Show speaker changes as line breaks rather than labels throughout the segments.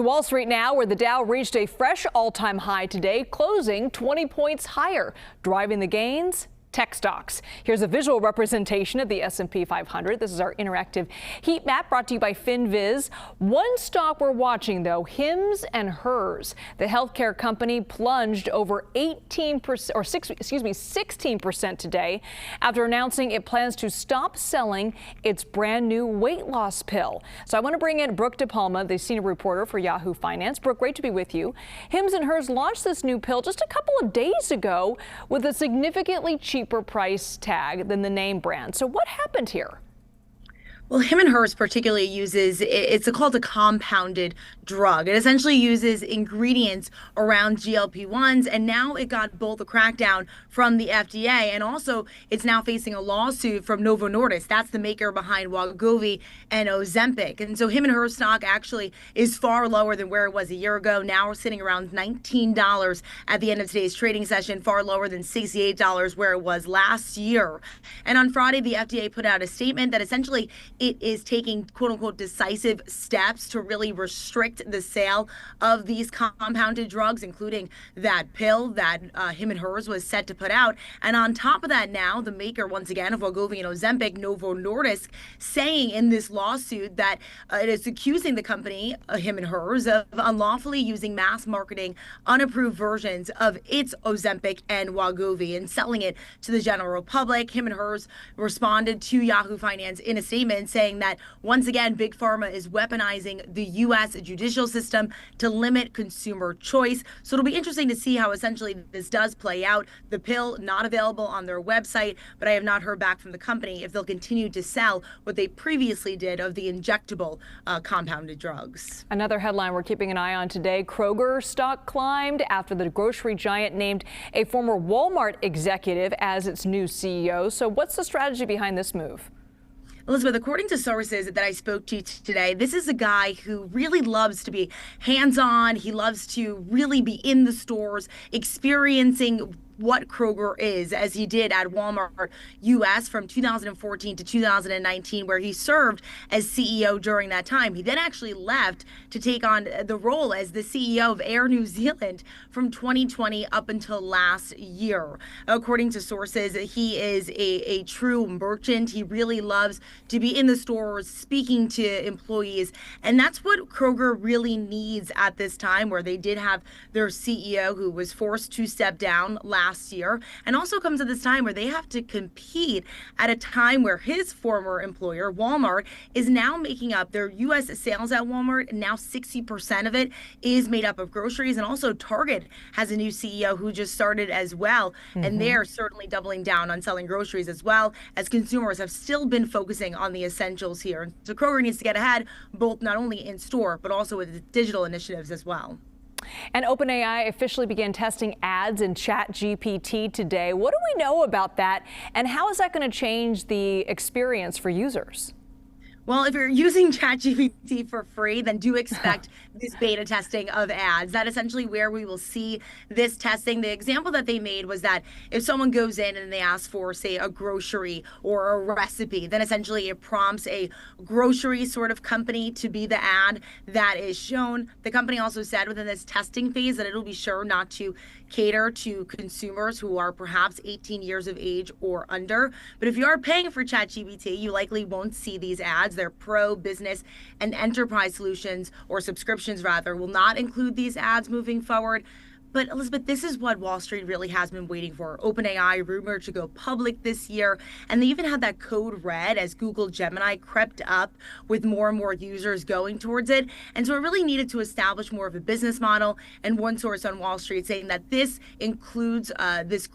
To Wall Street now, where the Dow reached a fresh all-time high today, closing 20 points higher. Driving the gains, tech stocks. Here's a visual representation of the S&P 500. This is our interactive heat map brought to you by FinViz. One stock we're watching, though, Hims and Hers. The healthcare company plunged over 16% today after announcing it plans to stop selling its brand new weight loss pill. So I want to bring in Brooke DiPalma, the senior reporter for Yahoo Finance. Brooke, great to be with you. Hims and Hers launched this new pill just a couple of days ago with a significantly cheaper price tag than the name brand. So what happened here?
Well, Hims and Hers particularly uses, it's called a compounded drug. It essentially uses ingredients around GLP-1s, and now it got both a crackdown from the FDA, and also it's now facing a lawsuit from Novo Nordisk. That's the maker behind Wegovy and Ozempic. And so Hims and Hers stock actually is far lower than where it was a year ago. Now we're sitting around $19 at the end of today's trading session, far lower than $68 where it was last year. And on Friday, the FDA put out a statement that essentially it is taking quote unquote decisive steps to really restrict the sale of these compounded drugs, including that pill that Hims and Hers was set to put out. And on top of that, now the maker once again of Wegovy and Ozempic, Novo Nordisk, saying in this lawsuit that it is accusing the company, Hims and Hers, of unlawfully using mass marketing unapproved versions of its Ozempic and Wegovy and selling it to the general public. Hims and Hers responded to Yahoo Finance in a statement saying that once again, Big Pharma is weaponizing the U.S. judicial system to limit consumer choice. So it'll be interesting to see how essentially this does play out. The pill not available on their website, but I have not heard back from the company if they'll continue to sell what they previously did of the injectable compounded drugs.
Another headline we're keeping an eye on today, Kroger stock climbed after the grocery giant named a former Walmart executive as its new CEO. So what's the strategy behind this move?
Elizabeth, according to sources that I spoke to today, this is a guy who really loves to be hands-on. He loves to really be in the stores, experiencing what Kroger is, as he did at Walmart U.S. from 2014 to 2019, where he served as CEO during that time. He then actually left to take on the role as the CEO of Air New Zealand from 2020 up until last year. According to sources, he is a true merchant. He really loves to be in the stores, speaking to employees. And that's what Kroger really needs at this time, where they did have their CEO who was forced to step down last year, and also comes at this time where they have to compete at a time where his former employer, Walmart, is now making up their U.S. sales at Walmart. Now 60% of it is made up of groceries, and also Target has a new CEO who just started as well, and they're certainly doubling down on selling groceries as well, as consumers have still been focusing on the essentials here. So Kroger needs to get ahead, both not only in store, but also with digital initiatives as well.
And OpenAI officially began testing ads in ChatGPT today. What do we know about that, and how is that going to change the experience for users?
Well, if you're using ChatGPT for free, then do expect this beta testing of ads. That's essentially where we will see this testing. The example that they made was that if someone goes in and they ask for, say, a grocery or a recipe, then essentially it prompts a grocery sort of company to be the ad that is shown. The company also said within this testing phase that it'll be sure not to cater to consumers who are perhaps 18 years of age or under. But if you are paying for ChatGPT, you likely won't see these ads. Their pro, business, and enterprise solutions, or subscriptions rather, will not include these ads moving forward. But Elizabeth, this is what Wall Street really has been waiting for. OpenAI rumored to go public this year, and they even had that code red as Google Gemini crept up with more and more users going towards it. And so it really needed to establish more of a business model. And one source on Wall Street saying that this includes this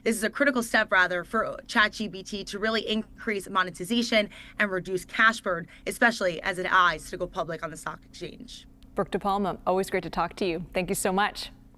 is a critical step rather for ChatGPT to really increase monetization and reduce cash burn, especially as it eyes to go public on the stock exchange.
Brooke DiPalma, always great to talk to you. Thank you so much.